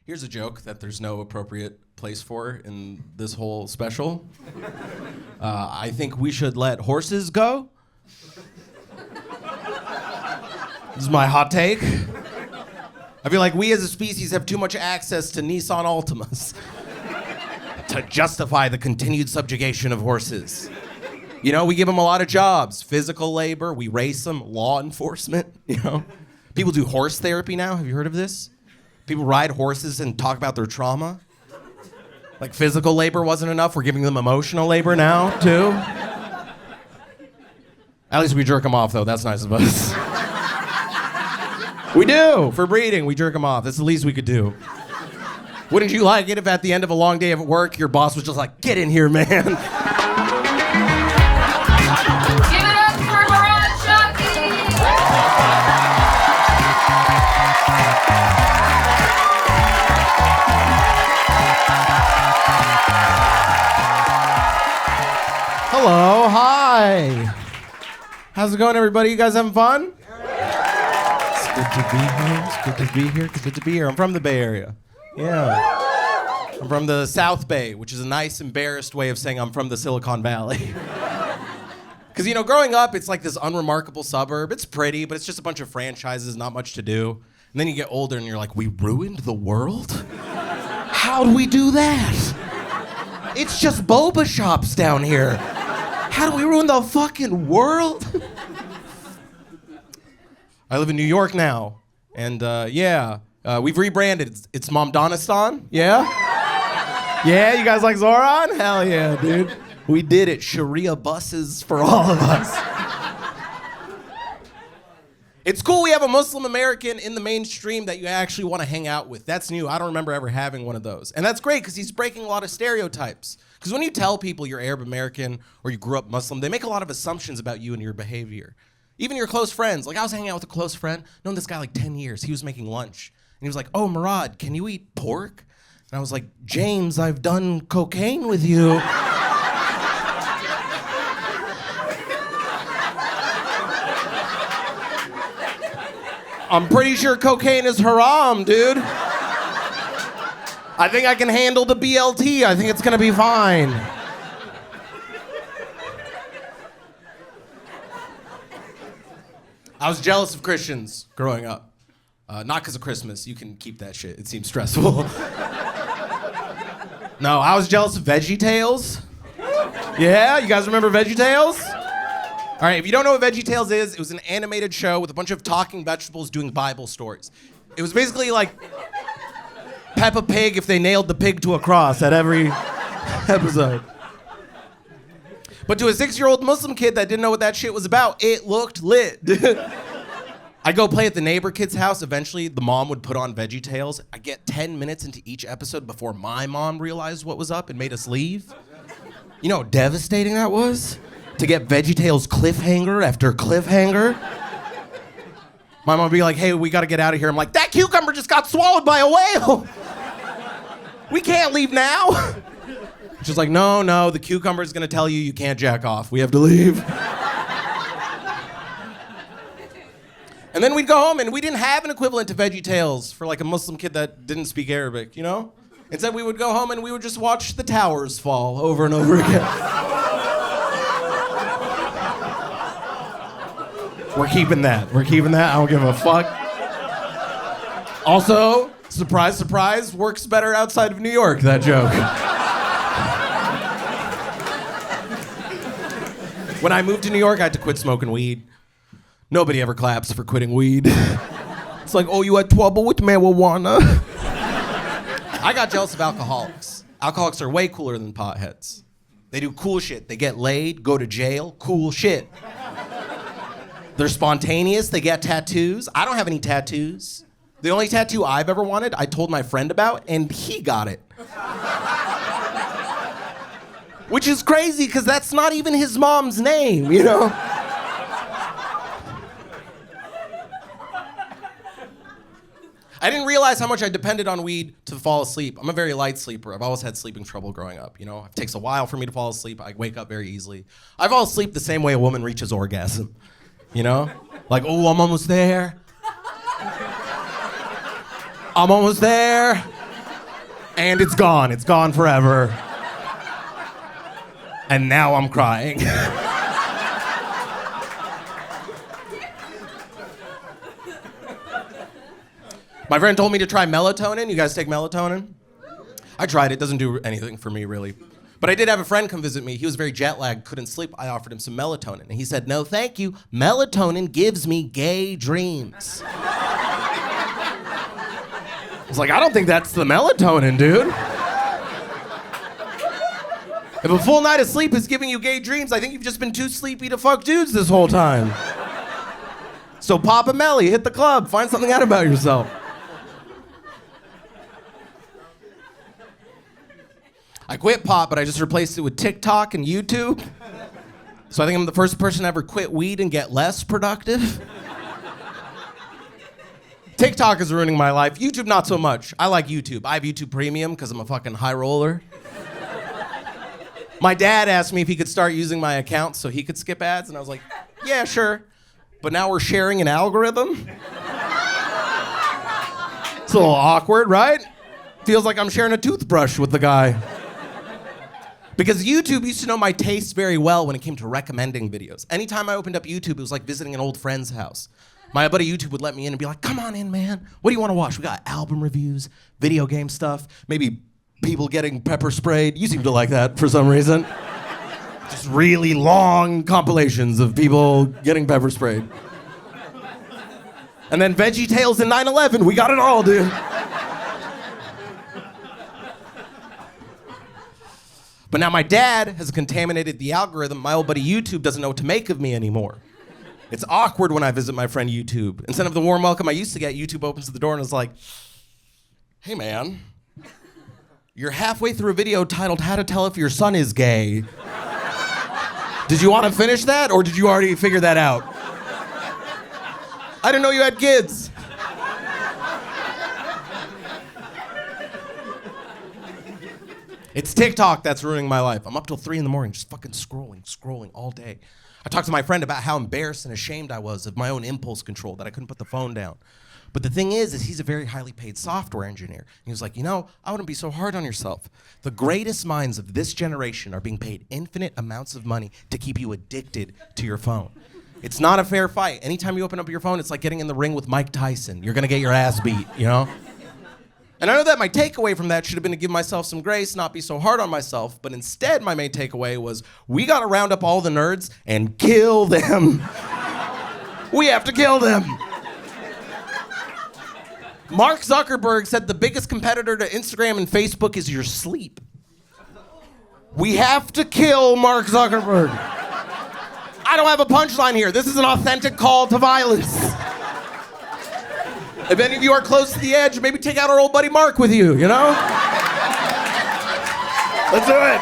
Here's a joke that there's no appropriate place for in this whole special. I think we should let horses go. This is my hot take. I feel like we as a species have too much access to Nissan Altimas to justify the continued subjugation of horses. You know, we give them a lot of jobs, physical labor, we race them, law enforcement, you know. People do horse therapy now, have you heard of this? People ride horses and talk about their trauma. Like physical labor wasn't enough, we're giving them emotional labor now, too. At least we jerk them off, though, that's nice of us. We do, for breeding, we jerk them off, that's the least we could do. Wouldn't you like it if at the end of a long day of work, your boss was just like, get in here, man. Give it up for Murahd Shawki! Hello, hi. How's it going, everybody? You guys having fun? It's good to be here. It's good to be here. It's good to be here. I'm from the Bay Area. Yeah. I'm from the South Bay, which is a nice, embarrassed way of saying I'm from the Silicon Valley. Because, you know, growing up, it's like this unremarkable suburb. It's pretty, but it's just a bunch of franchises, not much to do. And then you get older and you're like, we ruined the world? How'd we do that? It's just boba shops down here. How do we ruin the fucking world? I live in New York now, and we've rebranded. It's Momdonistan, yeah? Yeah, you guys like Zoran? Hell yeah, dude. We did it. Sharia buses for all of us. It's cool we have a Muslim American in the mainstream that you actually want to hang out with. That's new. I don't remember ever having one of those. And that's great because he's breaking a lot of stereotypes. Because when you tell people you're Arab American or you grew up Muslim, they make a lot of assumptions about you and your behavior. Even your close friends. Like I was hanging out with a close friend, known this guy like 10 years. He was making lunch. And he was like, oh, Murahd, can you eat pork? And I was like, James, I've done cocaine with you. I'm pretty sure cocaine is haram, dude. I think I can handle the BLT. I think it's gonna be fine. I was jealous of Christians growing up. Not because of Christmas. You can keep that shit. It seems stressful. No, I was jealous of Veggie Tales. Yeah, you guys remember Veggie Tales? All right, if you don't know what Veggie Tales is, it was an animated show with a bunch of talking vegetables doing Bible stories. It was basically like Peppa Pig if they nailed the pig to a cross at every episode. But to a 6-year-old Muslim kid that didn't know what that shit was about, it looked lit, dude. I'd go play at the neighbor kid's house. Eventually, the mom would put on Veggie Tales. I'd get 10 minutes into each episode before my mom realized what was up and made us leave. You know how devastating that was? To get Veggie Tales cliffhanger after cliffhanger. My mom would be like, hey, we gotta get out of here. I'm like, that cucumber just got swallowed by a whale. We can't leave now. She's like, no, the cucumber's gonna tell you can't jack off. We have to leave. And then we'd go home and we didn't have an equivalent to Veggie Tales for like a Muslim kid that didn't speak Arabic, you know? Instead we would go home and we would just watch the towers fall over and over again. We're keeping that. I don't give a fuck. Also, surprise, surprise, works better outside of New York, that joke. When I moved to New York, I had to quit smoking weed. Nobody ever claps for quitting weed. It's like, oh, you had trouble with marijuana? I got jealous of alcoholics. Alcoholics are way cooler than potheads. They do cool shit. They get laid, go to jail, cool shit. They're spontaneous, they get tattoos. I don't have any tattoos. The only tattoo I've ever wanted, I told my friend about, and he got it. Which is crazy, because that's not even his mom's name, you know? I didn't realize how much I depended on weed to fall asleep. I'm a very light sleeper. I've always had sleeping trouble growing up, you know? It takes a while for me to fall asleep. I wake up very easily. I fall asleep the same way a woman reaches orgasm. You know? Like, oh, I'm almost there. I'm almost there. And it's gone. It's gone forever. And now I'm crying. My friend told me to try melatonin. You guys take melatonin? I tried it. Doesn't do anything for me, really. But I did have a friend come visit me. He was very jet lagged, couldn't sleep. I offered him some melatonin. And he said, no, thank you. Melatonin gives me gay dreams. I was like, I don't think that's the melatonin, dude. If a full night of sleep is giving you gay dreams, I think you've just been too sleepy to fuck dudes this whole time. So pop a melly, hit the club, find something out about yourself. I quit pot, but I just replaced it with TikTok and YouTube. So I think I'm the first person to ever quit weed and get less productive. TikTok is ruining my life. YouTube, not so much. I like YouTube. I have YouTube Premium because I'm a fucking high roller. My dad asked me if he could start using my account so he could skip ads, and I was like, yeah, sure. But now we're sharing an algorithm? It's a little awkward, right? Feels like I'm sharing a toothbrush with the guy. Because YouTube used to know my tastes very well when it came to recommending videos. Anytime I opened up YouTube, it was like visiting an old friend's house. My buddy YouTube would let me in and be like, come on in, man. What do you want to watch? We got album reviews, video game stuff, maybe people getting pepper sprayed. You seem to like that for some reason. Just really long compilations of people getting pepper sprayed. And then Veggie Tales and 9/11. We got it all, dude. But now my dad has contaminated the algorithm. My old buddy YouTube doesn't know what to make of me anymore. It's awkward when I visit my friend YouTube. Instead of the warm welcome I used to get, YouTube opens the door and is like, hey man, you're halfway through a video titled How to Tell If Your Son Is Gay. Did you want to finish that or did you already figure that out? I didn't know you had kids. It's TikTok that's ruining my life. I'm up till 3 a.m. just fucking scrolling all day. I talked to my friend about how embarrassed and ashamed I was of my own impulse control, that I couldn't put the phone down. But the thing is he's a very highly paid software engineer. And he was like, I wouldn't be so hard on yourself. The greatest minds of this generation are being paid infinite amounts of money to keep you addicted to your phone. It's not a fair fight. Anytime you open up your phone, it's like getting in the ring with Mike Tyson. You're gonna get your ass beat, And I know that my takeaway from that should have been to give myself some grace, not be so hard on myself, but instead my main takeaway was, we gotta round up all the nerds and kill them. We have to kill them. Mark Zuckerberg said the biggest competitor to Instagram and Facebook is your sleep. We have to kill Mark Zuckerberg. I don't have a punchline here. This is an authentic call to violence. If any of you are close to the edge, maybe take out our old buddy Mark with you, Let's do it.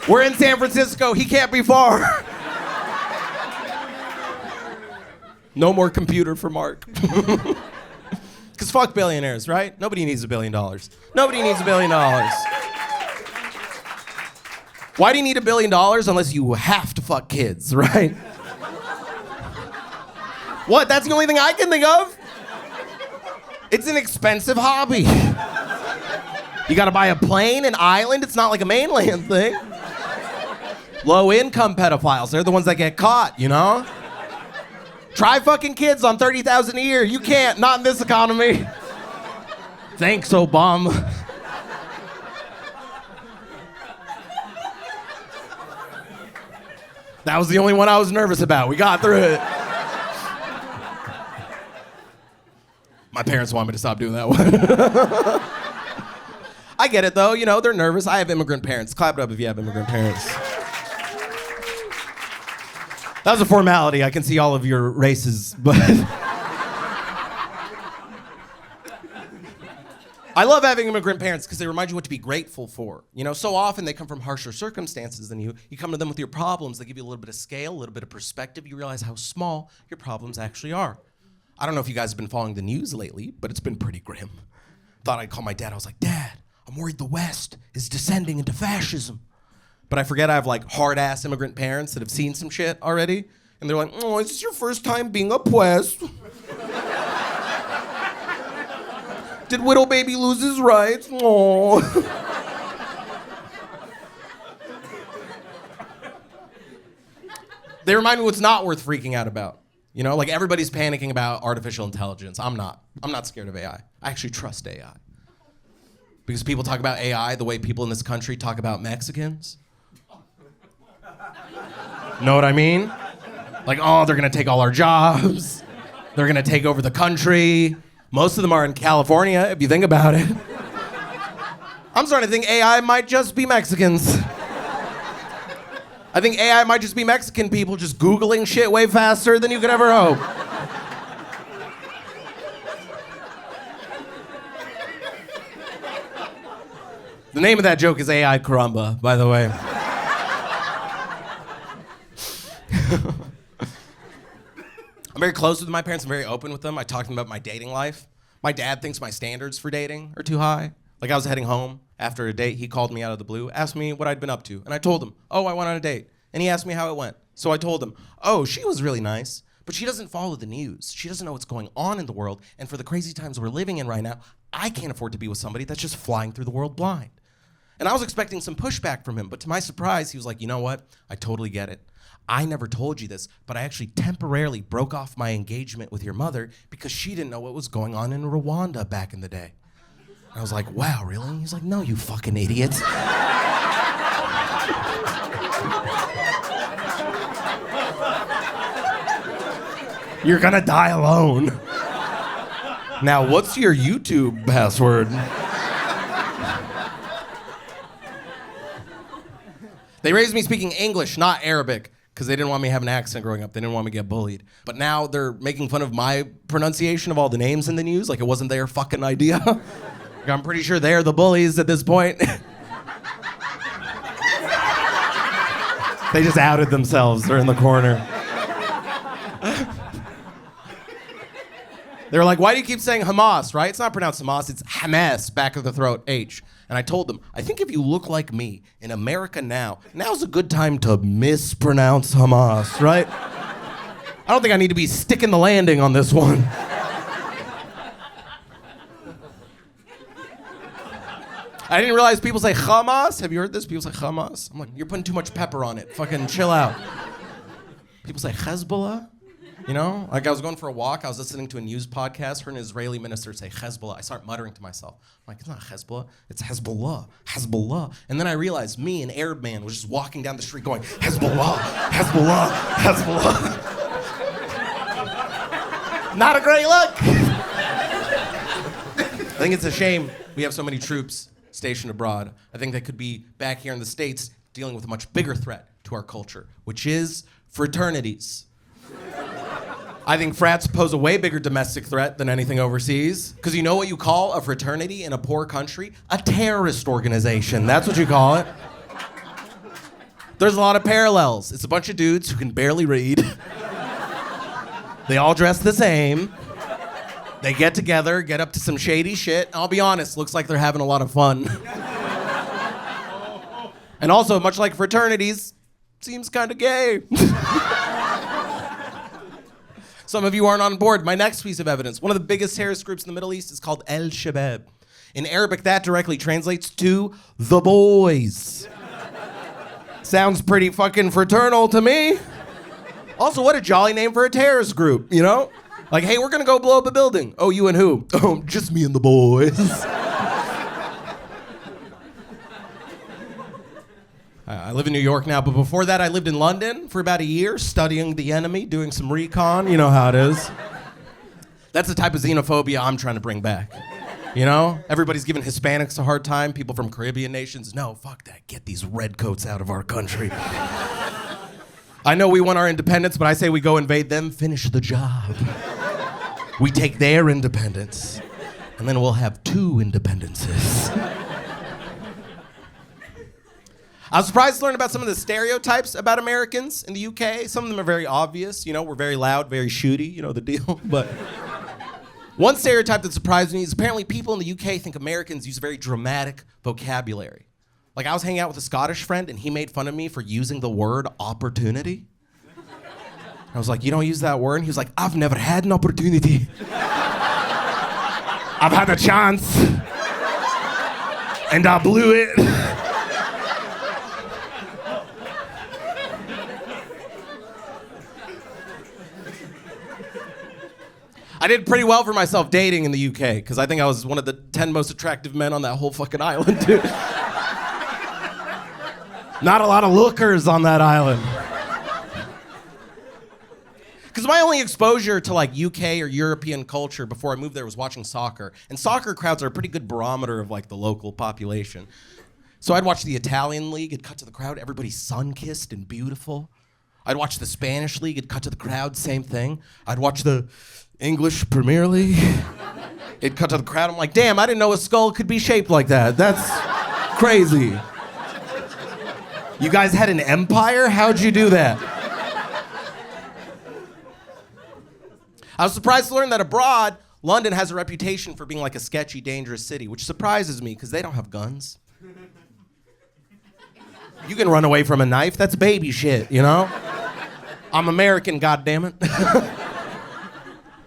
We're in San Francisco. He can't be far. No more computer for Mark. Because fuck billionaires, right? Nobody needs $1 billion. Nobody needs $1 billion. Why do you need $1 billion unless you have to fuck kids, right? What? That's the only thing I can think of? It's an expensive hobby. You gotta buy a plane, an island. It's not like a mainland thing. Low-income pedophiles, they're the ones that get caught, Try fucking kids on $30,000 a year. You can't, not in this economy. Thanks, Obama. That was the only one I was nervous about. We got through it. My parents want me to stop doing that one. I get it, though. They're nervous. I have immigrant parents. Clap it up if you have immigrant parents. That was a formality. I can see all of your races, but... I love having immigrant parents because they remind you what to be grateful for. So often they come from harsher circumstances than you. You come to them with your problems. They give you a little bit of scale, a little bit of perspective. You realize how small your problems actually are. I don't know if you guys have been following the news lately, but it's been pretty grim. Thought I'd call my dad. I was like, Dad, I'm worried the West is descending into fascism. But I forget I have hard-ass immigrant parents that have seen some shit already. And they're like, oh, is this your first time being oppressed? Did Widow Baby lose his rights? Aww. They remind me what's not worth freaking out about. You know, like everybody's panicking about artificial intelligence. I'm not. I'm not scared of AI. I actually trust AI. Because people talk about AI the way people in this country talk about Mexicans. Know what I mean? Like, oh, they're gonna take all our jobs. They're gonna take over the country. Most of them are in California, if you think about it. I'm starting to think AI might just be Mexicans. I think AI might just be Mexican people just Googling shit way faster than you could ever hope. The name of that joke is AI Caramba, by the way. I'm very close with my parents. I'm very open with them. I talk to them about my dating life. My dad thinks my standards for dating are too high. Like I was heading home after a date. He called me out of the blue, asked me what I'd been up to. And I told him, oh, I went on a date. And he asked me how it went. So I told him, oh, she was really nice, but she doesn't follow the news. She doesn't know what's going on in the world. And for the crazy times we're living in right now, I can't afford to be with somebody that's just flying through the world blind. And I was expecting some pushback from him, but to my surprise, he was like, you know what? I totally get it. I never told you this, but I actually temporarily broke off my engagement with your mother because she didn't know what was going on in Rwanda back in the day. And I was like, wow, really? He's like, no, you fucking idiot. You're gonna die alone. Now, what's your YouTube password? They raised me speaking English, not Arabic, because they didn't want me to have an accent growing up. They didn't want me to get bullied. But now they're making fun of my pronunciation of all the names in the news, like it wasn't their fucking idea. Like, I'm pretty sure they're the bullies at this point. They just outed themselves. They're in the corner. They were like, why do you keep saying Hamas, right? It's not pronounced Hamas, it's Hamas, back of the throat, H. And I told them, I think if you look like me in America now's a good time to mispronounce Hamas, right? I don't think I need to be sticking the landing on this one. I didn't realize people say Hamas. Have you heard this? People say Hamas. I'm like, you're putting too much pepper on it. Fucking chill out. People say Hezbollah. You know, like I was going for a walk, I was listening to a news podcast, heard an Israeli minister say Hezbollah. I start muttering to myself. I'm like, it's not Hezbollah, it's Hezbollah, Hezbollah. And then I realized me, an Arab man, was just walking down the street going, Hezbollah, Hezbollah, Hezbollah. Not a great look. I think it's a shame we have so many troops stationed abroad. I think they could be back here in the States dealing with a much bigger threat to our culture, which is fraternities. I think frats pose a way bigger domestic threat than anything overseas. Because you know what you call a fraternity in a poor country? A terrorist organization. That's what you call it. There's a lot of parallels. It's a bunch of dudes who can barely read. They all dress the same. They get together, get up to some shady shit. I'll be honest, looks like they're having a lot of fun. And also, much like fraternities, seems kind of gay. Some of you aren't on board. My next piece of evidence. One of the biggest terrorist groups in the Middle East is called Al-Shabaab. In Arabic, that directly translates to the boys. Sounds pretty fucking fraternal to me. Also, what a jolly name for a terrorist group, you know? Like, hey, we're gonna go blow up a building. Oh, you and who? Oh, just me and the boys. I live in New York now, but before that I lived in London for about a year, studying the enemy, doing some recon, you know how it is. That's the type of xenophobia I'm trying to bring back. You know? Everybody's giving Hispanics a hard time, people from Caribbean nations. No, fuck that, get these redcoats out of our country. I know we want our independence, but I say we go invade them, finish the job. We take their independence, and then we'll have two independences. I was surprised to learn about some of the stereotypes about Americans in the UK. Some of them are very obvious. You know, we're very loud, very shooty, you know the deal. But one stereotype that surprised me is apparently people in the UK think Americans use very dramatic vocabulary. Like I was hanging out with a Scottish friend and he made fun of me for using the word opportunity. I was like, you don't use that word? And he was like, I've never had an opportunity. I've had a chance, and I blew it. I did pretty well for myself dating in the UK, because I think I was one of the 10 most attractive men on that whole fucking island, dude. Not a lot of lookers on that island. Because my only exposure to like UK or European culture before I moved there was watching soccer. And soccer crowds are a pretty good barometer of like the local population. So I'd watch the Italian league, it'd cut to the crowd, everybody's sun-kissed and beautiful. I'd watch the Spanish league, it'd cut to the crowd, same thing. I'd watch the English Premier League, it'd cut to the crowd. I'm like, damn, I didn't know a skull could be shaped like that. That's crazy. You guys had an empire? How'd you do that? I was surprised to learn that abroad, London has a reputation for being like a sketchy, dangerous city, which surprises me because they don't have guns. You can run away from a knife, that's baby shit, you know? I'm American, goddammit.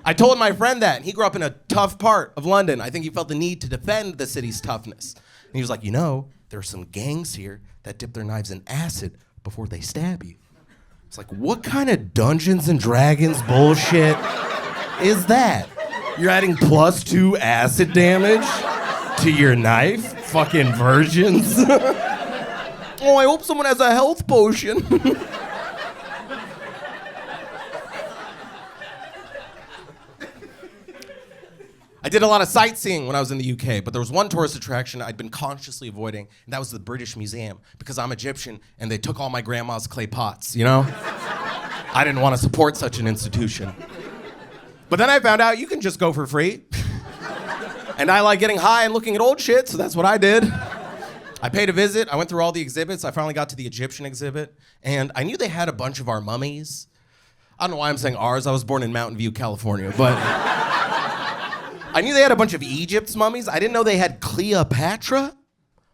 I told my friend that, and he grew up in a tough part of London. I think he felt the need to defend the city's toughness. And he was like, you know, there are some gangs here that dip their knives in acid before they stab you. It's like, what kind of Dungeons and Dragons bullshit is that? You're adding +2 acid damage to your knife? Fucking virgins. Oh, I hope someone has a health potion. I did a lot of sightseeing when I was in the UK, but there was one tourist attraction I'd been consciously avoiding, and that was the British Museum, because I'm Egyptian, and they took all my grandma's clay pots, you know? I didn't want to support such an institution. But then I found out you can just go for free. And I like getting high and looking at old shit, so that's what I did. I paid a visit, I went through all the exhibits, I finally got to the Egyptian exhibit, and I knew they had a bunch of our mummies. I don't know why I'm saying ours, I was born in Mountain View, California, but I knew they had a bunch of Egypt's mummies. I didn't know they had Cleopatra.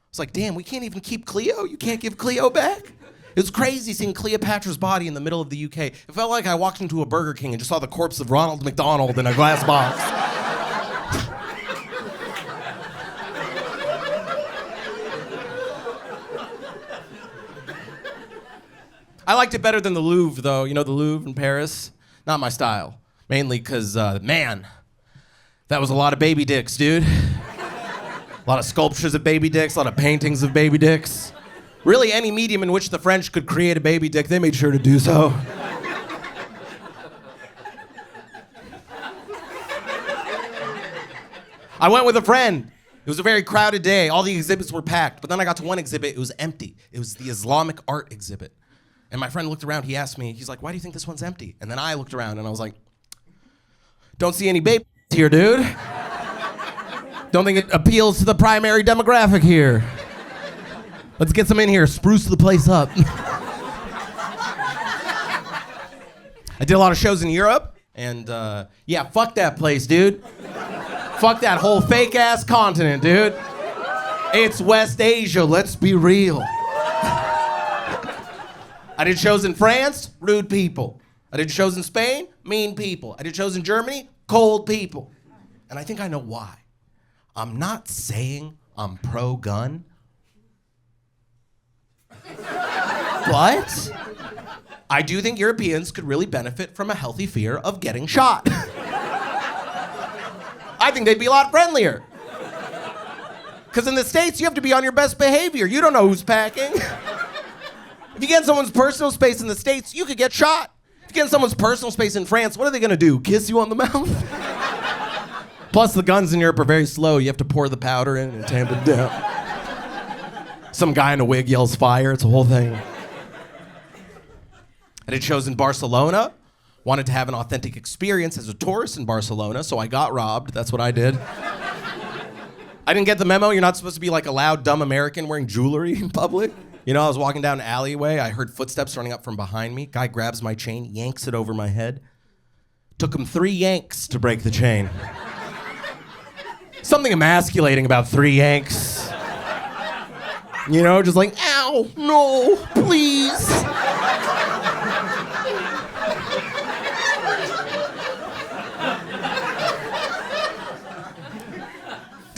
It's like, damn, we can't even keep Cleo? You can't give Cleo back? It was crazy seeing Cleopatra's body in the middle of the UK. It felt like I walked into a Burger King and just saw the corpse of Ronald McDonald in a glass box. I liked it better than the Louvre, though. You know, the Louvre in Paris? Not my style. Mainly because, man, that was a lot of baby dicks, dude. A lot of sculptures of baby dicks, a lot of paintings of baby dicks. Really, any medium in which the French could create a baby dick, they made sure to do so. I went with a friend. It was a very crowded day. All the exhibits were packed. But then I got to one exhibit. It was empty. It was the Islamic art exhibit. And my friend looked around. He asked me, he's like, why do you think this one's empty? And then I looked around and I was like, don't see any babies here, dude. Don't think it appeals to the primary demographic here. Let's get some in here, spruce the place up. I did a lot of shows in Europe, and yeah, fuck that place, dude. Fuck that whole fake-ass continent, dude. It's West Asia, let's be real. I did shows in France, rude people. I did shows in Spain, mean people. I did shows in Germany, cold people. And I think I know why. I'm not saying I'm pro-gun, but I do think Europeans could really benefit from a healthy fear of getting shot. I think they'd be a lot friendlier. Because in the States, you have to be on your best behavior. You don't know who's packing. If you get in someone's personal space in the States, you could get shot. If you get in someone's personal space in France, what are they gonna do? Kiss you on the mouth? Plus, the guns in Europe are very slow. You have to pour the powder in and tamp it down. Some guy in a wig yells fire. It's a whole thing. I did shows in Barcelona. Wanted to have an authentic experience as a tourist in Barcelona, so I got robbed. That's what I did. I didn't get the memo. You're not supposed to be like a loud, dumb American wearing jewelry in public. You know, I was walking down an alleyway. I heard footsteps running up from behind me. Guy grabs my chain, yanks it over my head. Took him 3 yanks to break the chain. Something emasculating about 3 yanks. You know, just like, ow, no, please.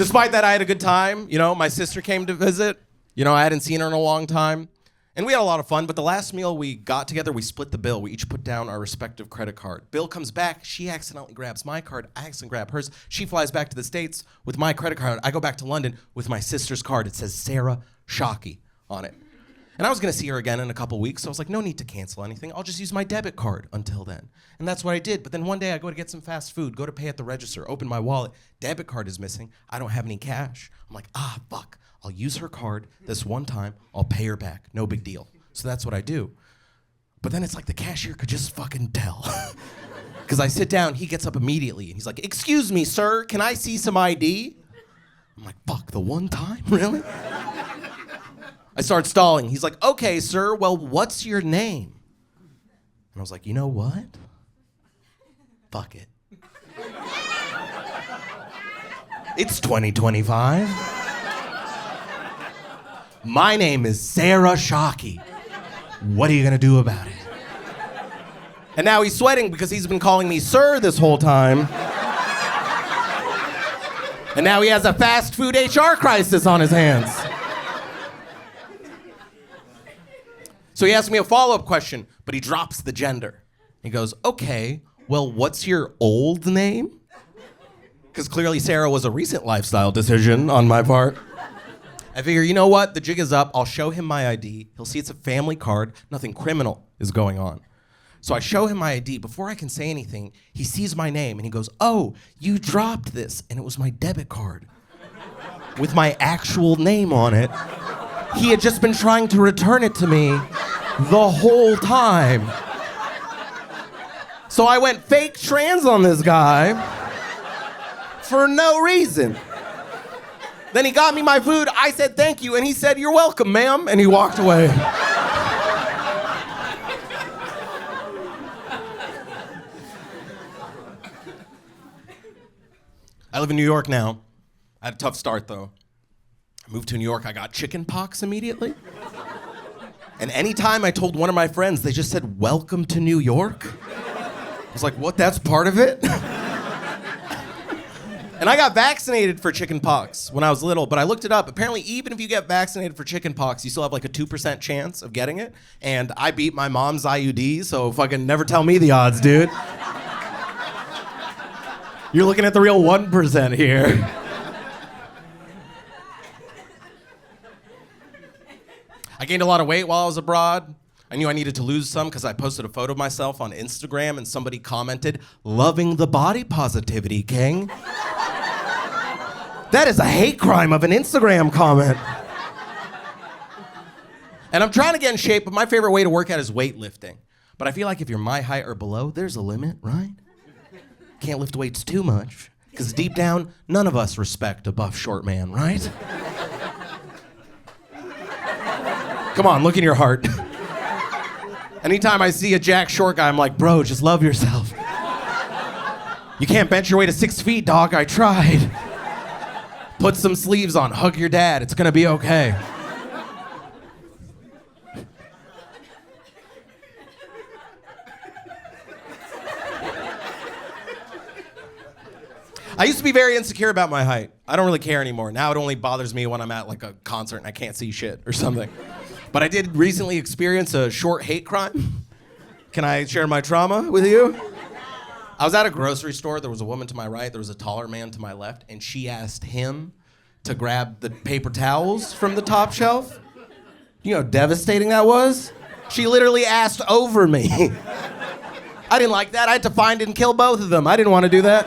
Despite that, I had a good time. You know, my sister came to visit. You know, I hadn't seen her in a long time. And we had a lot of fun, but the last meal we got together, we split the bill. We each put down our respective credit card. Bill comes back, she accidentally grabs my card, I accidentally grab hers. She flies back to the States with my credit card. I go back to London with my sister's card. It says Sarah Shawki on it. And I was gonna see her again in a couple weeks, so I was like, no need to cancel anything. I'll just use my debit card until then. And that's what I did. But then one day I go to get some fast food, go to pay at the register, open my wallet, debit card is missing. I don't have any cash. I'm like, fuck. I'll use her card this one time, I'll pay her back, no big deal. So that's what I do. But then it's like the cashier could just fucking tell. Because I sit down, he gets up immediately, and he's like, excuse me, sir, can I see some ID? I'm like, fuck, the one time, really? I start stalling. He's like, okay, sir, well, what's your name? And I was like, you know what? Fuck it. It's 2025. My name is Sarah Shawki. What are you gonna do about it? And now he's sweating because he's been calling me sir this whole time. And now he has a fast food HR crisis on his hands. So he asks me a follow-up question, but he drops the gender. He goes, okay, well, what's your old name? Because clearly Sarah was a recent lifestyle decision on my part. I figure, you know what? The jig is up. I'll show him my ID. He'll see it's a family card. Nothing criminal is going on. So I show him my ID. Before I can say anything, he sees my name and he goes, oh, you dropped this. And it was my debit card with my actual name on it. He had just been trying to return it to me the whole time. So I went fake trans on this guy for no reason. Then he got me my food, I said thank you, and he said, you're welcome, ma'am, and he walked away. I live in New York now. I had a tough start, though. I moved to New York, I got chickenpox immediately. And anytime I told one of my friends, they just said, welcome to New York. I was like, what, that's part of it? And I got vaccinated for chickenpox when I was little, but I looked it up. Apparently, even if you get vaccinated for chickenpox, you still have like a 2% chance of getting it. And I beat my mom's IUD, so fucking never tell me the odds, dude. You're looking at the real 1% here. I gained a lot of weight while I was abroad. I knew I needed to lose some because I posted a photo of myself on Instagram and somebody commented, loving the body positivity, king. That is a hate crime of an Instagram comment. And I'm trying to get in shape, but my favorite way to work out is weightlifting. But I feel like if you're my height or below, there's a limit, right? Can't lift weights too much, because deep down, none of us respect a buff short man, right? Come on, look in your heart. Anytime I see a jack short guy, I'm like, bro, just love yourself. You can't bench your way to 6 feet, dog, I tried. Put some sleeves on, hug your dad, it's gonna be okay. I used to be very insecure about my height. I don't really care anymore. Now it only bothers me when I'm at like a concert and I can't see shit or something. But I did recently experience a short hate crime. Can I share my trauma with you? I was at a grocery store. There was a woman to my right. There was a taller man to my left. And she asked him to grab the paper towels from the top shelf. You know how devastating that was? She literally asked over me. I didn't like that. I had to find and kill both of them. I didn't want to do that.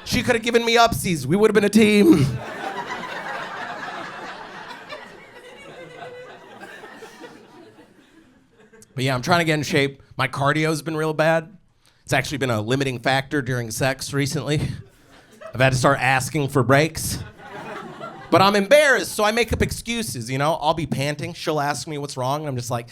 She could have given me upsies. We would have been a team. But yeah, I'm trying to get in shape. My cardio's been real bad. It's actually been a limiting factor during sex recently. I've had to start asking for breaks. But I'm embarrassed, so I make up excuses, you know? I'll be panting, she'll ask me what's wrong, and I'm just like...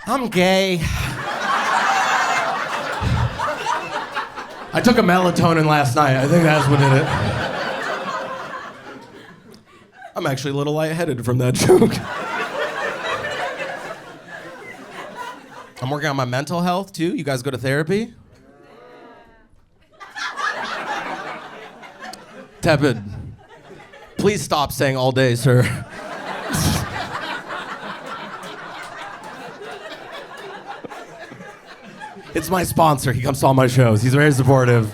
I'm gay. I took a melatonin last night. I think that's what did it. I'm actually a little lightheaded from that joke. I'm working on my mental health too. You guys go to therapy? Tepid. Please stop saying all day, sir. It's my sponsor. He comes to all my shows. He's very supportive.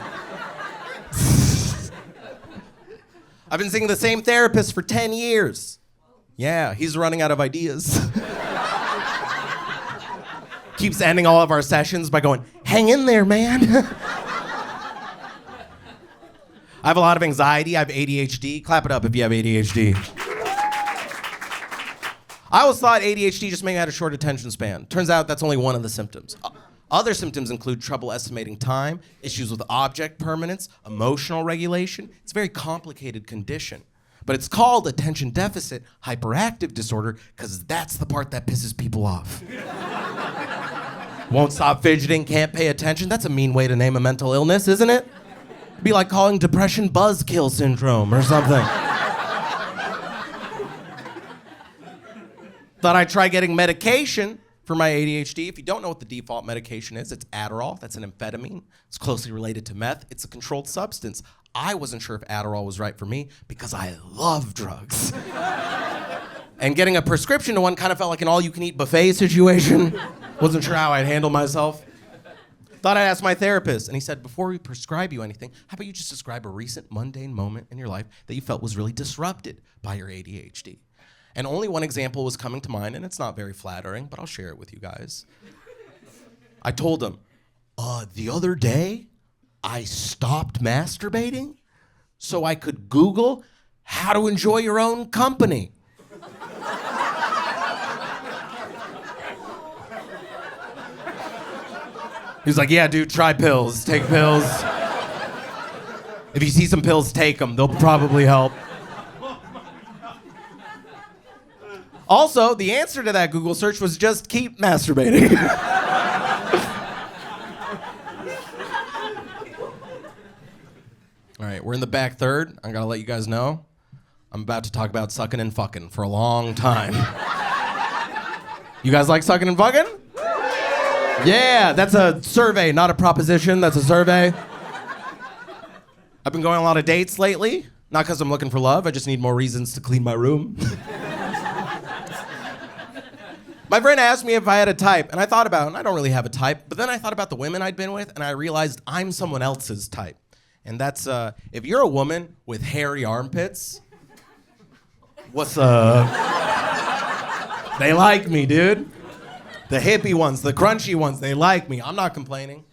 I've been seeing the same therapist for 10 years. Yeah, he's running out of ideas. Keeps ending all of our sessions by going, hang in there, man. I have a lot of anxiety. I have ADHD. Clap it up if you have ADHD. I always thought ADHD just meant I had a short attention span. Turns out that's only one of the symptoms. Other symptoms include trouble estimating time, issues with object permanence, emotional regulation. It's a very complicated condition. But it's called attention deficit hyperactive disorder because that's the part that pisses people off. Won't stop fidgeting, can't pay attention. That's a mean way to name a mental illness, isn't it? It'd be like calling depression buzzkill syndrome or something. Thought I'd try getting medication for my ADHD. If you don't know what the default medication is, it's Adderall. That's an amphetamine. It's closely related to meth. It's a controlled substance. I wasn't sure if Adderall was right for me because I love drugs. And getting a prescription to one kind of felt like an all-you-can-eat buffet situation. Wasn't sure how I'd handle myself. Thought I'd ask my therapist, and he said, before we prescribe you anything, how about you just describe a recent mundane moment in your life that you felt was really disrupted by your ADHD? And only one example was coming to mind, and it's not very flattering, but I'll share it with you guys. I told him, the other day, I stopped masturbating so I could Google how to enjoy your own company. He's like, yeah, dude, try pills. Take pills. If you see some pills, take them. They'll probably help. Also, the answer to that Google search was just keep masturbating. All right, we're in the back third. I gotta let you guys know. I'm about to talk about sucking and fucking for a long time. You guys like sucking and fucking? Yeah, that's a survey, not a proposition. That's a survey. I've been going on a lot of dates lately. Not because I'm looking for love. I just need more reasons to clean my room. My friend asked me if I had a type, and I thought about it, and I don't really have a type. But then I thought about the women I'd been with, and I realized I'm someone else's type. And that's, if you're a woman with hairy armpits, what's up? They like me, dude. The hippie ones, the crunchy ones, they like me. I'm not complaining.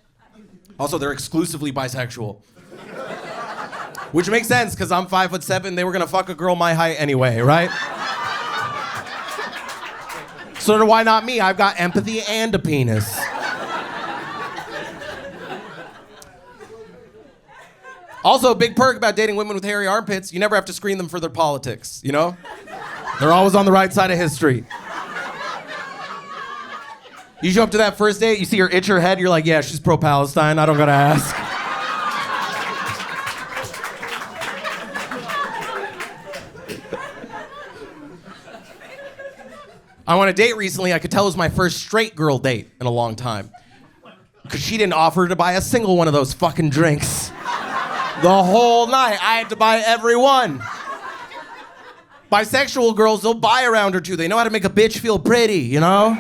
Also, they're exclusively bisexual. Which makes sense, because I'm 5'7". They were gonna fuck a girl my height anyway, right? So why not me? I've got empathy and a penis. Also, a big perk about dating women with hairy armpits, you never have to screen them for their politics, you know? They're always on the right side of history. You show up to that first date, you see her itch her head, you're like, yeah, she's pro-Palestine, I don't gotta ask. I went on a date recently, I could tell it was my first straight girl date in a long time. Because she didn't offer to buy a single one of those fucking drinks. The whole night, I had to buy every one. Bisexual girls, they'll buy a round or two. They know how to make a bitch feel pretty, you know?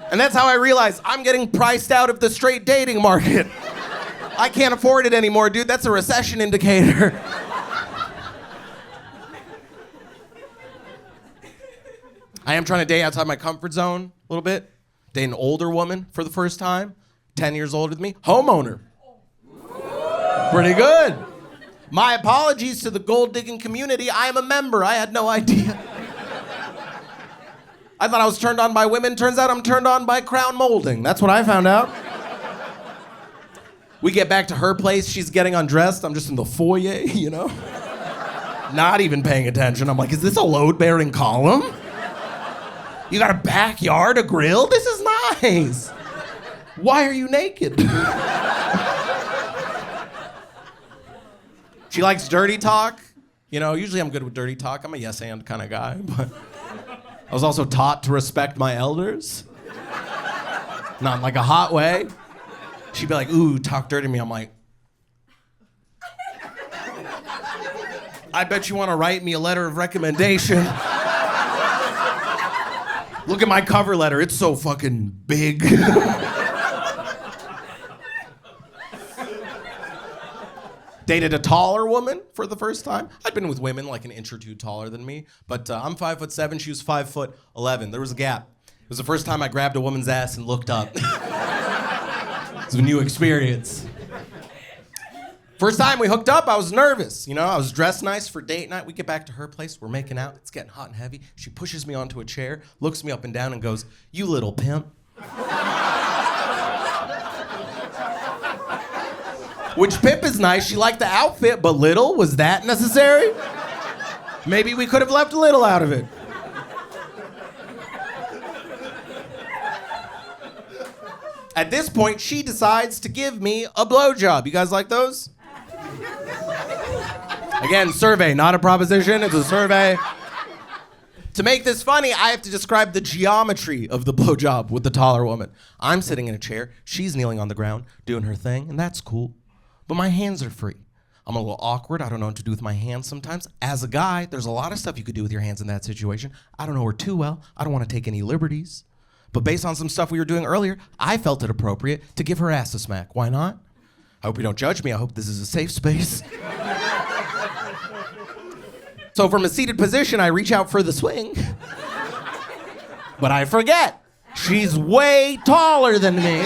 And that's how I realized I'm getting priced out of the straight dating market. I can't afford it anymore, dude. That's a recession indicator. I am trying to date outside my comfort zone a little bit. Date an older woman for the first time. 10 years older than me. Homeowner. Pretty good. My apologies to the gold digging community. I am a member. I had no idea. I thought I was turned on by women. Turns out I'm turned on by crown molding. That's what I found out. We get back to her place. She's getting undressed. I'm just in the foyer, you know? Not even paying attention. I'm like, is this a load-bearing column? You got a backyard, a grill? This is nice. Why are you naked? She likes dirty talk. You know, usually I'm good with dirty talk. I'm a yes and kind of guy, but I was also taught to respect my elders. Not in like a hot way. She'd be like, ooh, talk dirty to me. I'm like, I bet you want to write me a letter of recommendation. Look at my cover letter. It's so fucking big. Dated a taller woman for the first time. I'd been with women like an inch or two taller than me, but I'm 5'7", she was 5'11". There was a gap. It was the first time I grabbed a woman's ass and looked up. It was a new experience. First time we hooked up, I was nervous. You know, I was dressed nice for date night. We get back to her place, we're making out. It's getting hot and heavy. She pushes me onto a chair, looks me up and down and goes, "You little pimp." Which pimp is nice. She liked the outfit, but little, was that necessary? Maybe we could have left little out of it. At this point, she decides to give me a blowjob. You guys like those? Again, survey, not a proposition, it's a survey. To make this funny, I have to describe the geometry of the blowjob with the taller woman. I'm sitting in a chair, she's kneeling on the ground, doing her thing, and that's cool. But my hands are free. I'm a little awkward, I don't know what to do with my hands sometimes. As a guy, there's a lot of stuff you could do with your hands in that situation. I don't know her too well, I don't want to take any liberties. But based on some stuff we were doing earlier, I felt it appropriate to give her ass a smack. Why not? I hope you don't judge me, I hope this is a safe space. So from a seated position, I reach out for the swing. But I forget. She's way taller than me.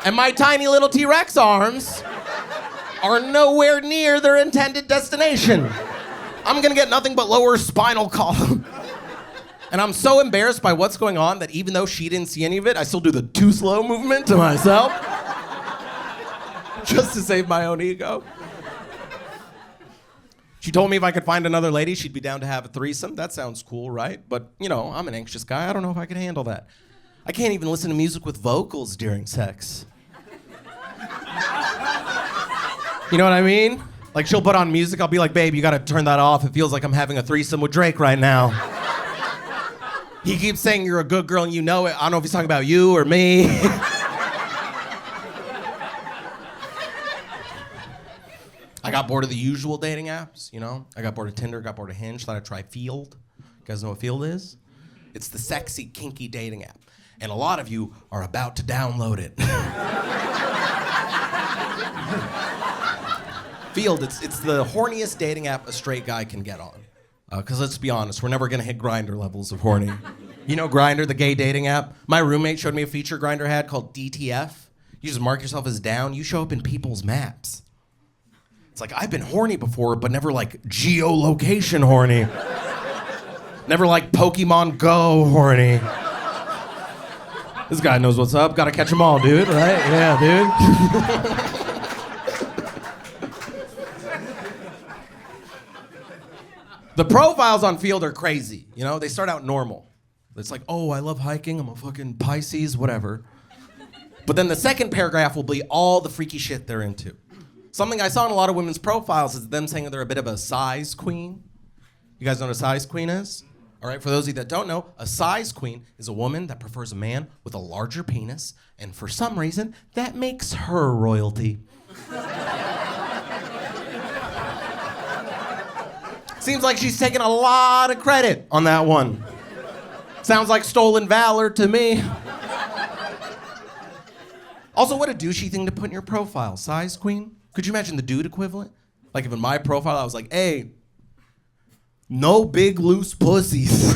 And my tiny little T-Rex arms are nowhere near their intended destination. I'm gonna get nothing but lower spinal column. And I'm so embarrassed by what's going on that even though she didn't see any of it, I still do the too slow movement to myself. Just to save my own ego. She told me if I could find another lady, she'd be down to have a threesome. That sounds cool, right? But, you know, I'm an anxious guy. I don't know if I can handle that. I can't even listen to music with vocals during sex. You know what I mean? Like, she'll put on music, I'll be like, babe, you gotta turn that off. It feels like I'm having a threesome with Drake right now. He keeps saying you're a good girl and you know it. I don't know if he's talking about you or me. I got bored of the usual dating apps, you know? I got bored of Tinder, got bored of Hinge, thought I'd try Field. You guys know what Field is? It's the sexy, kinky dating app. And a lot of you are about to download it. Field, it's the horniest dating app a straight guy can get on. Because let's be honest, we're never gonna hit Grindr levels of horny. You know Grindr, the gay dating app? My roommate showed me a feature Grindr had called DTF. You just mark yourself as down, you show up in people's maps. It's like, I've been horny before, but never like geolocation horny. Never like Pokemon Go horny. This guy knows what's up, gotta catch them all, dude, right? Yeah, dude. The profiles on Field are crazy, you know? They start out normal. It's like, oh, I love hiking, I'm a fucking Pisces, whatever. But then the second paragraph will be all the freaky shit they're into. Something I saw in a lot of women's profiles is them saying they're a bit of a size queen. You guys know what a size queen is? All right, for those of you that don't know, a size queen is a woman that prefers a man with a larger penis, and for some reason, that makes her royalty. Seems like she's taking a lot of credit on that one. Sounds like stolen valor to me. Also, what a douchey thing to put in your profile, size queen. Could you imagine the dude equivalent? Like if in my profile I was like, hey, no big loose pussies.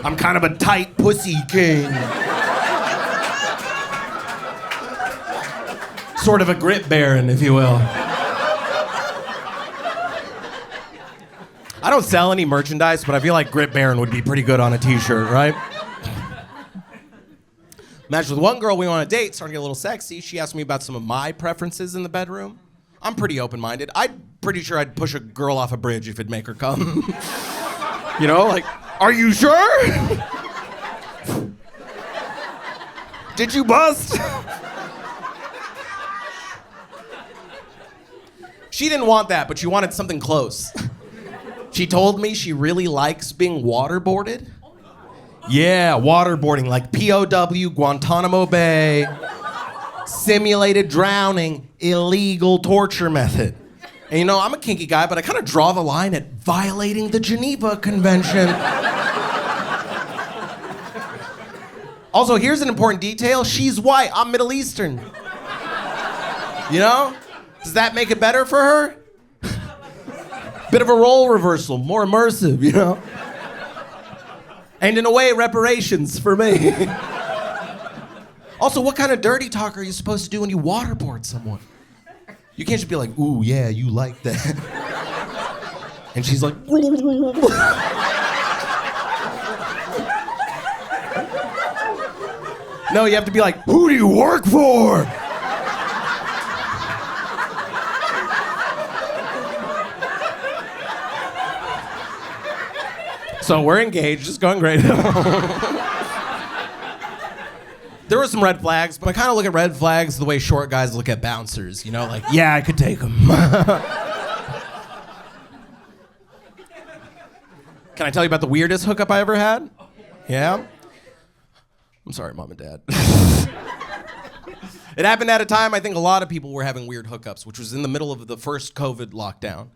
I'm kind of a tight pussy king. Sort of a grit baron, if you will. I don't sell any merchandise, but I feel like grit baron would be pretty good on a t-shirt, right? Imagine with one girl we went on a date, starting to get a little sexy. She asked me about some of my preferences in the bedroom. I'm pretty open-minded. I'm pretty sure I'd push a girl off a bridge if it'd make her come. You know, like, are you sure? Did you bust? She didn't want that, but she wanted something close. She told me she really likes being waterboarded. Yeah, waterboarding, like POW, Guantanamo Bay, simulated drowning, illegal torture method. And you know, I'm a kinky guy, but I kind of draw the line at violating the Geneva Convention. Also, here's an important detail. She's white, I'm Middle Eastern. You know? Does that make it better for her? Bit of a role reversal, more immersive, you know? And in a way, reparations for me. Also, what kind of dirty talk are you supposed to do when you waterboard someone? You can't just be like, ooh, yeah, you like that. And she's like, no, you have to be like, who do you work for? So we're engaged, it's going great. There were some red flags, but I kind of look at red flags the way short guys look at bouncers, you know, like, yeah, I could take them. Can I tell you about the weirdest hookup I ever had? Yeah? I'm sorry, Mom and Dad. It happened at a time I think a lot of people were having weird hookups, which was in the middle of the first COVID lockdown.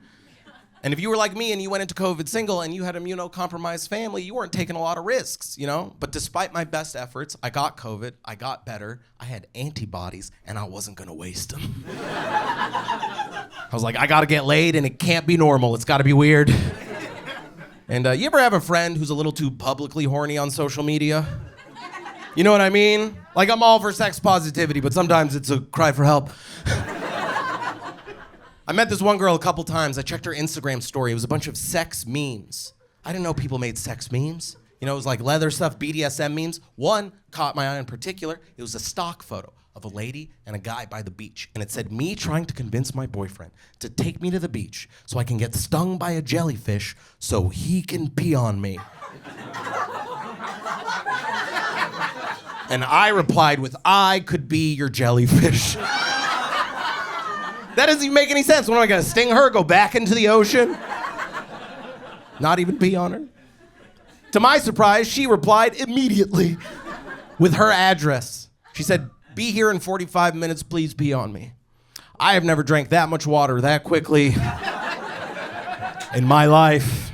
And if you were like me and you went into COVID single and you had an immunocompromised family, you weren't taking a lot of risks, you know? But despite my best efforts, I got COVID, I got better, I had antibodies, and I wasn't gonna waste them. I was like, I gotta get laid and it can't be normal, it's gotta be weird. And you ever have a friend who's a little too publicly horny on social media? You know what I mean? Like, I'm all for sex positivity, but sometimes it's a cry for help. I met this one girl a couple times. I checked her Instagram story. It was a bunch of sex memes. I didn't know people made sex memes. You know, it was like leather stuff, BDSM memes. One caught my eye in particular. It was a stock photo of a lady and a guy by the beach. And it said, me trying to convince my boyfriend to take me to the beach so I can get stung by a jellyfish so he can pee on me. And I replied with, I could be your jellyfish. That doesn't even make any sense. What am I gonna sting her, go back into the ocean? Not even pee on her? To my surprise, she replied immediately with her address. She said, be here in 45 minutes, please pee on me. I have never drank that much water that quickly in my life.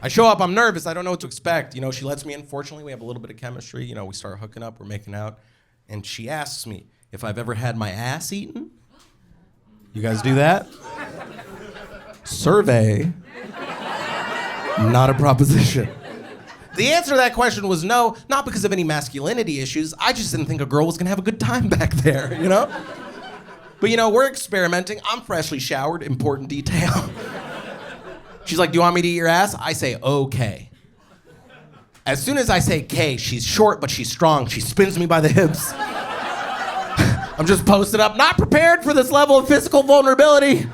I show up, I'm nervous, I don't know what to expect. You know, she lets me in. Fortunately, we have a little bit of chemistry. You know, we start hooking up, we're making out. And she asks me if I've ever had my ass eaten. You guys do that? Survey. Not a proposition. The answer to that question was no, not because of any masculinity issues. I just didn't think a girl was gonna have a good time back there, you know? But you know, we're experimenting. I'm freshly showered, important detail. She's like, do you want me to eat your ass? I say, okay. As soon as I say K, she's short, but she's strong. She spins me by the hips. I'm just posted up, not prepared for this level of physical vulnerability.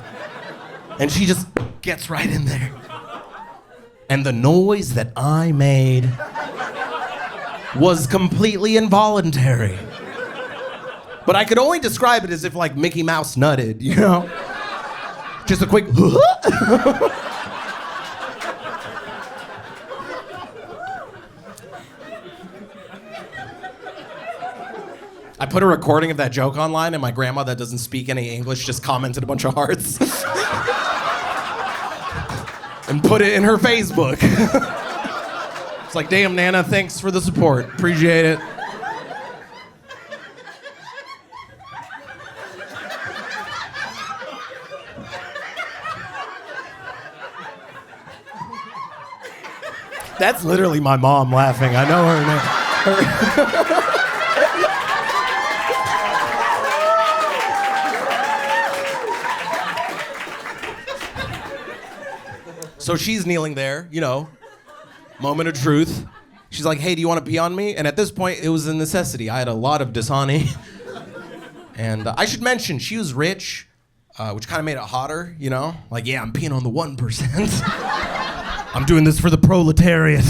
And she just gets right in there. And the noise that I made was completely involuntary. But I could only describe it as if like Mickey Mouse nutted, you know? Just a quick I put a recording of that joke online, and my grandma that doesn't speak any English just commented a bunch of hearts. And put it in her Facebook. It's like, damn, Nana, thanks for the support. Appreciate it. That's literally my mom laughing. I know her name. So she's kneeling there, you know, moment of truth. She's like, hey, do you want to pee on me? And at this point, it was a necessity. I had a lot of dishoney. And I should mention, she was rich, which kind of made it hotter, you know? Like, yeah, I'm peeing on the 1%. I'm doing this for the proletariat.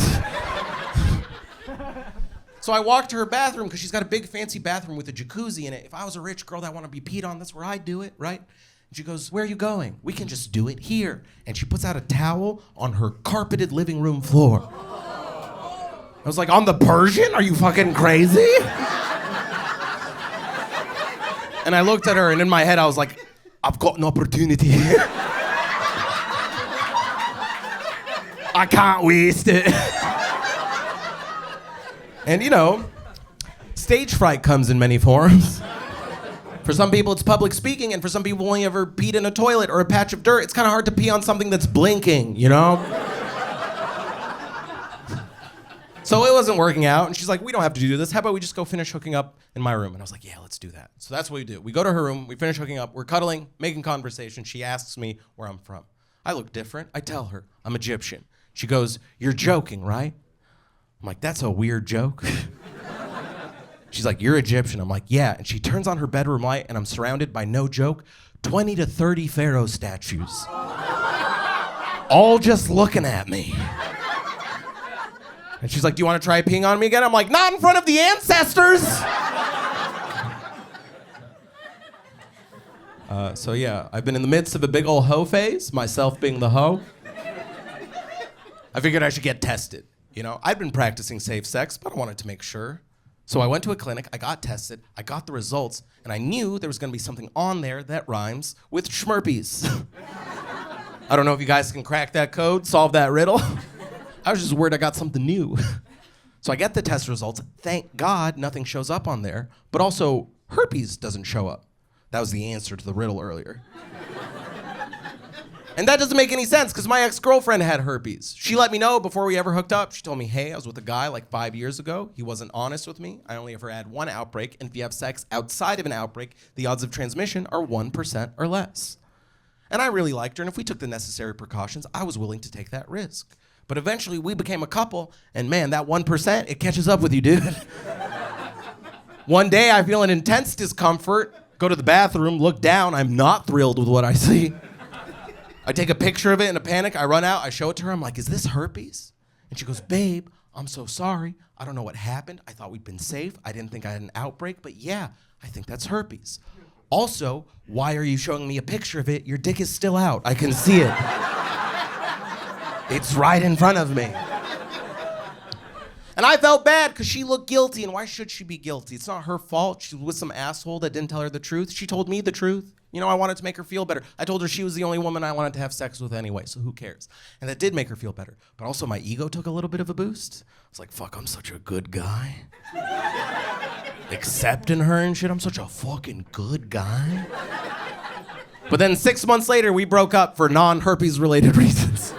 So I walked to her bathroom, because she's got a big fancy bathroom with a jacuzzi in it. If I was a rich girl that wanted to be peed on, that's where I'd do it, right? And she goes, where are you going? We can just do it here. And she puts out a towel on her carpeted living room floor. I was like, on the Persian? Are you fucking crazy? And I looked at her, and in my head, I was like, I've got an opportunity here. I can't waste it. And you know, stage fright comes in many forms. For some people, it's public speaking, and for some people, when you ever peed in a toilet or a patch of dirt, it's kind of hard to pee on something that's blinking, you know? So it wasn't working out, and she's like, we don't have to do this. How about we just go finish hooking up in my room? And I was like, yeah, let's do that. So that's what we do. We go to her room, we finish hooking up, we're cuddling, making conversation. She asks me where I'm from. I look different. I tell her, I'm Egyptian. She goes, you're joking, right? I'm like, that's a weird joke. She's like, you're Egyptian. I'm like, yeah. And she turns on her bedroom light, and I'm surrounded by, no joke, 20 to 30 pharaoh statues. All just looking at me. And she's like, do you want to try peeing on me again? I'm like, not in front of the ancestors! So yeah, I've been in the midst of a big ol' hoe phase, myself being the hoe. I figured I should get tested. You know, I'd been practicing safe sex, but I wanted to make sure. So I went to a clinic, I got tested, I got the results, and I knew there was gonna be something on there that rhymes with schmurpies. I don't know if you guys can crack that code, solve that riddle. I was just worried I got something new. So I get the test results. Thank God nothing shows up on there, but also herpes doesn't show up. That was the answer to the riddle earlier. And that doesn't make any sense because my ex-girlfriend had herpes. She let me know before we ever hooked up. She told me, hey, I was with a guy like 5 years ago. He wasn't honest with me. I only ever had one outbreak. And if you have sex outside of an outbreak, the odds of transmission are 1% or less. And I really liked her. And if we took the necessary precautions, I was willing to take that risk. But eventually we became a couple, and man, that 1%, it catches up with you, dude. One day I feel an intense discomfort, go to the bathroom, look down, I'm not thrilled with what I see. I take a picture of it in a panic, I run out, I show it to her, I'm like, is this herpes? And she goes, babe, I'm so sorry, I don't know what happened, I thought we'd been safe, I didn't think I had an outbreak, but yeah, I think that's herpes. Also, why are you showing me a picture of it? Your dick is still out, I can see it. It's right in front of me. And I felt bad because she looked guilty, and why should she be guilty? It's not her fault. She was with some asshole that didn't tell her the truth. She told me the truth. You know, I wanted to make her feel better. I told her she was the only woman I wanted to have sex with anyway, so who cares? And that did make her feel better. But also my ego took a little bit of a boost. I was like, fuck, I'm such a good guy. Accepting her and shit, I'm such a fucking good guy. But then 6 months later, we broke up for non-herpes related reasons.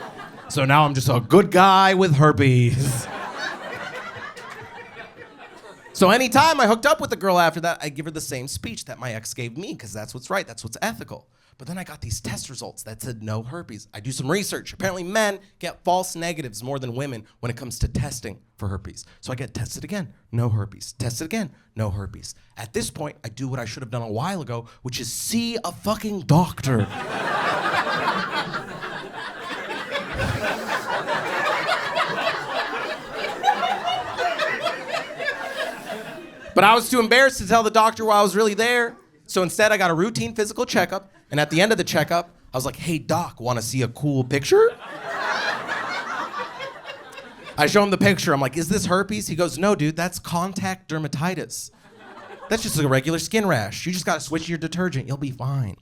So now I'm just a good guy with herpes. So anytime I hooked up with a girl after that, I give her the same speech that my ex gave me, because that's what's right, that's what's ethical. But then I got these test results that said no herpes. I do some research. Apparently men get false negatives more than women when it comes to testing for herpes. So I get tested again, no herpes. Tested again, no herpes. At this point, I do what I should have done a while ago, which is see a fucking doctor. But I was too embarrassed to tell the doctor why I was really there. So instead, I got a routine physical checkup. And at the end of the checkup, I was like, hey, doc, want to see a cool picture? I show him the picture. I'm like, is this herpes? He goes, no, dude, that's contact dermatitis. That's just a regular skin rash. You just got to switch your detergent. You'll be fine.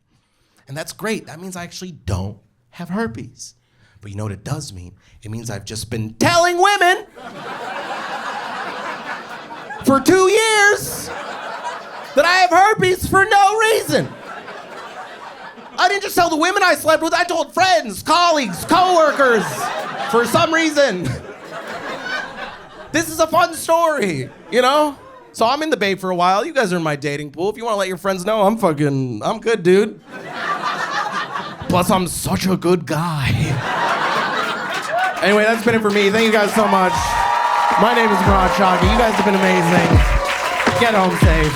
And that's great. That means I actually don't have herpes. But you know what it does mean? It means I've just been telling women for 2 years that I have herpes for no reason. I didn't just tell the women I slept with, I told friends, colleagues, coworkers, for some reason. This is a fun story, you know? So I'm in the Bay for a while. You guys are in my dating pool. If you want to let your friends know, I'm good, dude. Plus, I'm such a good guy. Anyway, that's been it for me. Thank you guys so much. My name is Murahd Shawki. You guys have been amazing. Get home safe.